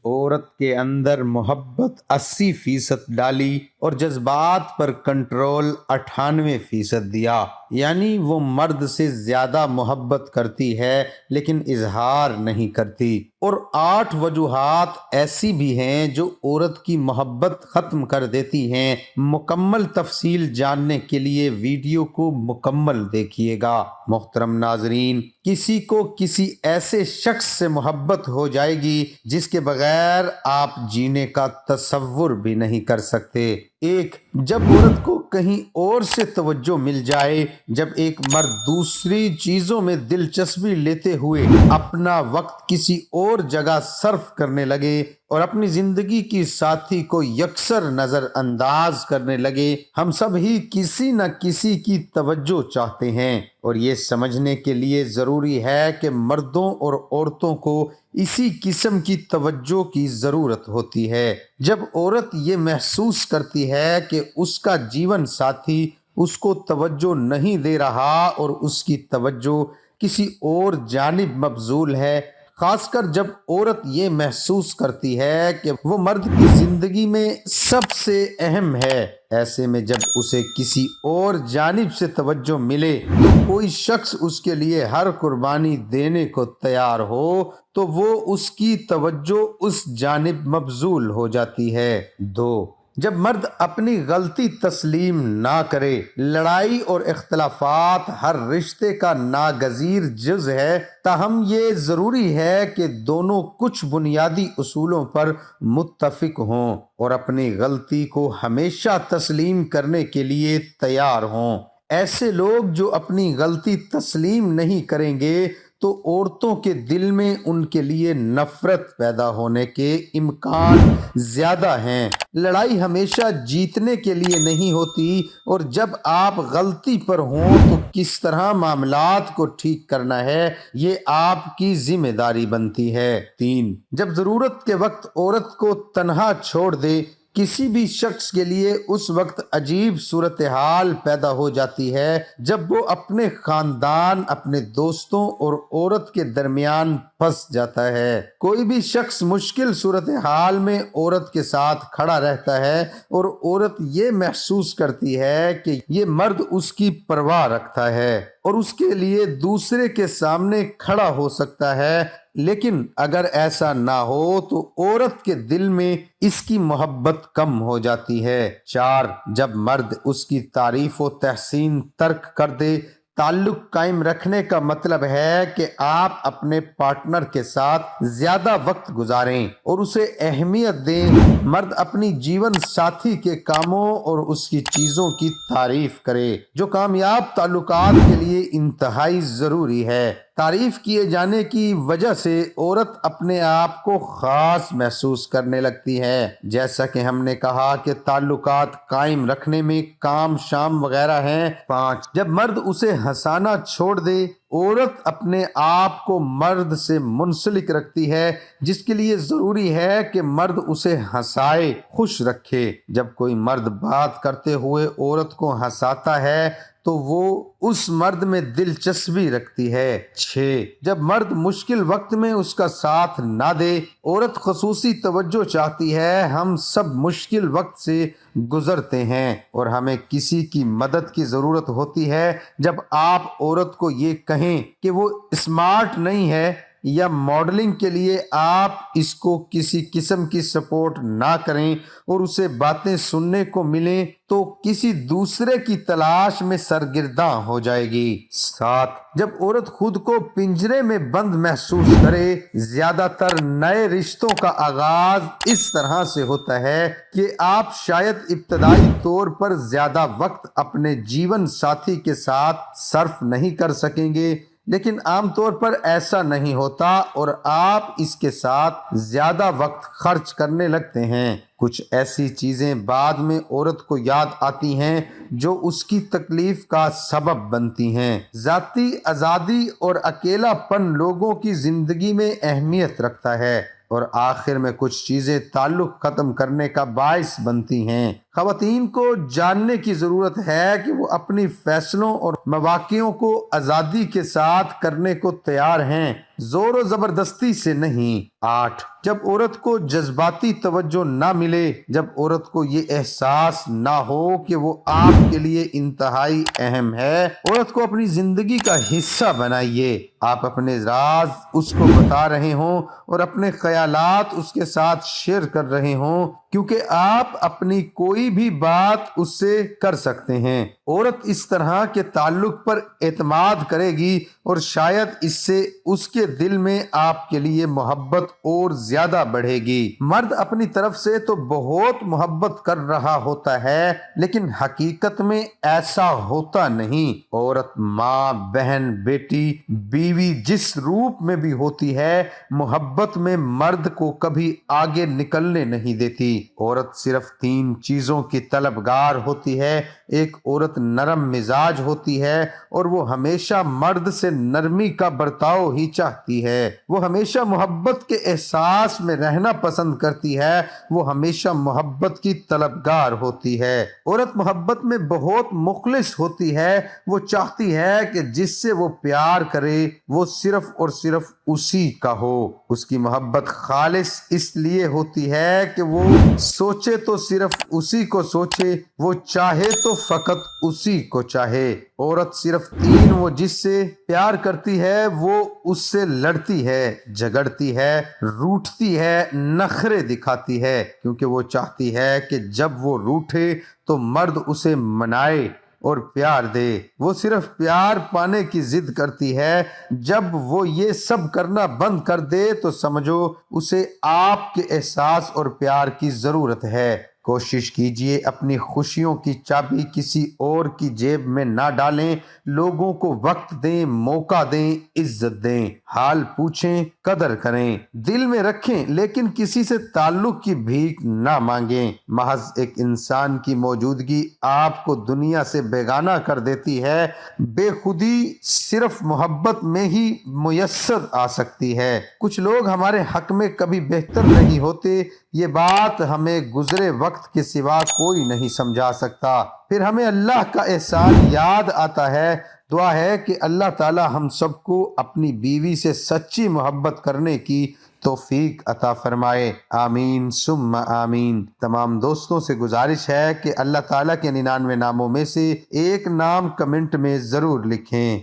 عورت کے اندر محبت 80% ڈالی اور جذبات پر کنٹرول 98% دیا، یعنی وہ مرد سے زیادہ محبت کرتی ہے لیکن اظہار نہیں کرتی۔ اور 8 وجوہات ایسی بھی ہیں جو عورت کی محبت ختم کر دیتی ہیں۔ مکمل تفصیل جاننے کے لیے ویڈیو کو مکمل دیکھیے گا۔ محترم ناظرین، کسی کو کسی ایسے شخص سے محبت ہو جائے گی جس کے بغیر آپ جینے کا تصور بھی نہیں کر سکتے۔ 1، جب عورت کو کہیں اور سے توجہ مل جائے، جب ایک مرد دوسری چیزوں میں دلچسپی لیتے ہوئے اپنا وقت کسی اور جگہ صرف کرنے لگے اور اپنی زندگی کی ساتھی کو یکسر نظر انداز کرنے لگے۔ ہم سب ہی کسی نہ کسی کی توجہ چاہتے ہیں، اور یہ سمجھنے کے لیے ضروری ہے کہ مردوں اور عورتوں کو اسی قسم کی توجہ کی ضرورت ہوتی ہے۔ جب عورت یہ محسوس کرتی ہے کہ اس کا جیون ساتھی اس کو توجہ نہیں دے رہا اور اس کی توجہ کسی اور جانب مبذول ہے، خاص کر جب عورت یہ محسوس کرتی ہے کہ وہ مرد کی زندگی میں سب سے اہم ہے، ایسے میں جب اسے کسی اور جانب سے توجہ ملے تو کوئی شخص اس کے لیے ہر قربانی دینے کو تیار ہو تو وہ اس کی توجہ اس جانب مبذول ہو جاتی ہے۔ 2، جب مرد اپنی غلطی تسلیم نہ کرے۔ لڑائی اور اختلافات ہر رشتے کا ناگزیر جز ہے، تاہم یہ ضروری ہے کہ دونوں کچھ بنیادی اصولوں پر متفق ہوں اور اپنی غلطی کو ہمیشہ تسلیم کرنے کے لیے تیار ہوں۔ ایسے لوگ جو اپنی غلطی تسلیم نہیں کریں گے تو عورتوں کے دل میں ان کے لیے نفرت پیدا ہونے کے امکان زیادہ ہیں۔ لڑائی ہمیشہ جیتنے کے لیے نہیں ہوتی، اور جب آپ غلطی پر ہوں تو کس طرح معاملات کو ٹھیک کرنا ہے یہ آپ کی ذمہ داری بنتی ہے۔ 3، جب ضرورت کے وقت عورت کو تنہا چھوڑ دے۔ کسی بھی شخص کے لیے اس وقت عجیب صورتحال پیدا ہو جاتی ہے جب وہ اپنے خاندان، اپنے دوستوں اور عورت کے درمیان پھنس جاتا ہے۔ کوئی بھی شخص مشکل صورتحال میں عورت کے ساتھ کھڑا رہتا ہے اور عورت یہ محسوس کرتی ہے کہ یہ مرد اس کی پرواہ رکھتا ہے اور اس کے لیے دوسرے کے سامنے کھڑا ہو سکتا ہے، لیکن اگر ایسا نہ ہو تو عورت کے دل میں اس کی محبت کم ہو جاتی ہے۔ 4، جب مرد اس کی تعریف و تحسین ترک کر دے۔ تعلق قائم رکھنے کا مطلب ہے کہ آپ اپنے پارٹنر کے ساتھ زیادہ وقت گزاریں اور اسے اہمیت دیں۔ مرد اپنی جیون ساتھی کے کاموں اور اس کی چیزوں کی تعریف کرے، جو کامیاب تعلقات کے لیے انتہائی ضروری ہے۔ تعریف کیے جانے کی وجہ سے عورت اپنے آپ کو خاص محسوس کرنے لگتی ہے۔ جیسا کہ ہم نے کہا کہ تعلقات قائم رکھنے میں کام شام وغیرہ ہیں۔ 5، جب مرد اسے ہنسانا چھوڑ دے۔ عورت اپنے آپ کو مرد سے منسلک رکھتی ہے، جس کے لیے ضروری ہے کہ مرد اسے ہنسائے، خوش رکھے۔ جب کوئی مرد بات کرتے ہوئے عورت کو ہنساتا ہے تو وہ اس مرد میں دلچسپی رکھتی ہے۔ 6، جب مرد مشکل وقت میں اس کا ساتھ نہ دے۔ عورت خصوصی توجہ چاہتی ہے۔ ہم سب مشکل وقت سے گزرتے ہیں اور ہمیں کسی کی مدد کی ضرورت ہوتی ہے۔ جب آپ عورت کو یہ کہیں کہ وہ اسمارٹ نہیں ہے یا ماڈلنگ کے لیے آپ اس کو کسی قسم کی سپورٹ نہ کریں اور اسے باتیں سننے کو ملیں تو کسی دوسرے کی تلاش میں سرگرداں ہو جائے گی۔ 7، جب عورت خود کو پنجرے میں بند محسوس کرے۔ زیادہ تر نئے رشتوں کا آغاز اس طرح سے ہوتا ہے کہ آپ شاید ابتدائی طور پر زیادہ وقت اپنے جیون ساتھی کے ساتھ صرف نہیں کر سکیں گے، لیکن عام طور پر ایسا نہیں ہوتا اور آپ اس کے ساتھ زیادہ وقت خرچ کرنے لگتے ہیں۔ کچھ ایسی چیزیں بعد میں عورت کو یاد آتی ہیں جو اس کی تکلیف کا سبب بنتی ہیں۔ ذاتی آزادی اور اکیلا پن لوگوں کی زندگی میں اہمیت رکھتا ہے، اور آخر میں کچھ چیزیں تعلق ختم کرنے کا باعث بنتی ہیں۔ خواتین کو جاننے کی ضرورت ہے کہ وہ اپنی فیصلوں اور مواقعوں کو آزادی کے ساتھ کرنے کو تیار ہیں۔ زور و زبردستی سے نہیں۔ 8، جب عورت کو جذباتی توجہ نہ ملے، جب عورت کو یہ احساس نہ ہو کہ وہ آپ کے لیے انتہائی اہم ہے، عورت کو اپنی زندگی کا حصہ بنائیے۔ آپ اپنے راز اس کو بتا رہے ہوں اور اپنے خیالات اس کے ساتھ شیئر کر رہے ہوں، کیونکہ آپ اپنی کوئی بھی بات اس سے کر سکتے ہیں۔ عورت اس طرح کے تعلق پر اعتماد کرے گی اور شاید اس سے اس کے دل میں آپ کے لیے محبت اور زیادہ بڑھے گی۔ مرد اپنی طرف سے تو بہت محبت کر رہا ہوتا ہے، لیکن حقیقت میں ایسا ہوتا نہیں۔ عورت ماں، بہن، بیٹی، بیوی جس روپ میں بھی ہوتی ہے، محبت میں مرد کو کبھی آگے نکلنے نہیں دیتی۔ عورت صرف 3 چیزوں کی طلبگار ہوتی ہے۔ ایک عورت نرم مزاج ہوتی ہے اور وہ ہمیشہ مرد سے نرمی کا برتاؤ ہی چاہتی ہے۔ وہ ہمیشہ محبت کے احساس میں رہنا پسند کرتی ہے۔ وہ ہمیشہ محبت کی طلبگار ہوتی ہے۔ عورت محبت میں بہت مخلص ہوتی ہے۔ وہ چاہتی ہے کہ جس سے وہ پیار کرے وہ صرف اور صرف اسی کا ہو۔ اس کی محبت خالص اس لیے ہوتی ہے کہ وہ سوچے تو صرف اسی کو سوچے، وہ چاہے تو فقط اسی کو چاہے۔ عورت صرف 3، وہ جس سے پیار کرتی ہے وہ اس سے لڑتی ہے، جھگڑتی ہے، روٹھتی ہے، نخرے دکھاتی ہے، کیونکہ وہ چاہتی ہے کہ جب وہ روٹھے تو مرد اسے منائے اور پیار دے۔ وہ صرف پیار پانے کی ضد کرتی ہے۔ جب وہ یہ سب کرنا بند کر دے تو سمجھو اسے آپ کے احساس اور پیار کی ضرورت ہے۔ کوشش کیجئے اپنی خوشیوں کی چابی کسی اور کی جیب میں نہ ڈالیں۔ لوگوں کو وقت دیں، موقع دیں، عزت دیں، حال پوچھیں، قدر کریں، دل میں رکھیں، لیکن کسی سے تعلق کی بھیک نہ مانگیں۔ محض ایک انسان کی موجودگی آپ کو دنیا سے بیگانہ کر دیتی ہے۔ بے خودی صرف محبت میں ہی میسر آ سکتی ہے۔ کچھ لوگ ہمارے حق میں کبھی بہتر نہیں ہوتے، یہ بات ہمیں گزرے وقت کے سوا کوئی نہیں سمجھا سکتا۔ پھر ہمیں اللہ کا احسان یاد آتا ہے۔ دعا ہے کہ اللہ تعالی ہم سب کو اپنی بیوی سے سچی محبت کرنے کی توفیق عطا فرمائے۔ آمین ثم آمین۔ تمام دوستوں سے گزارش ہے کہ اللہ تعالیٰ کے 99 ناموں میں سے ایک نام کمنٹ میں ضرور لکھیں۔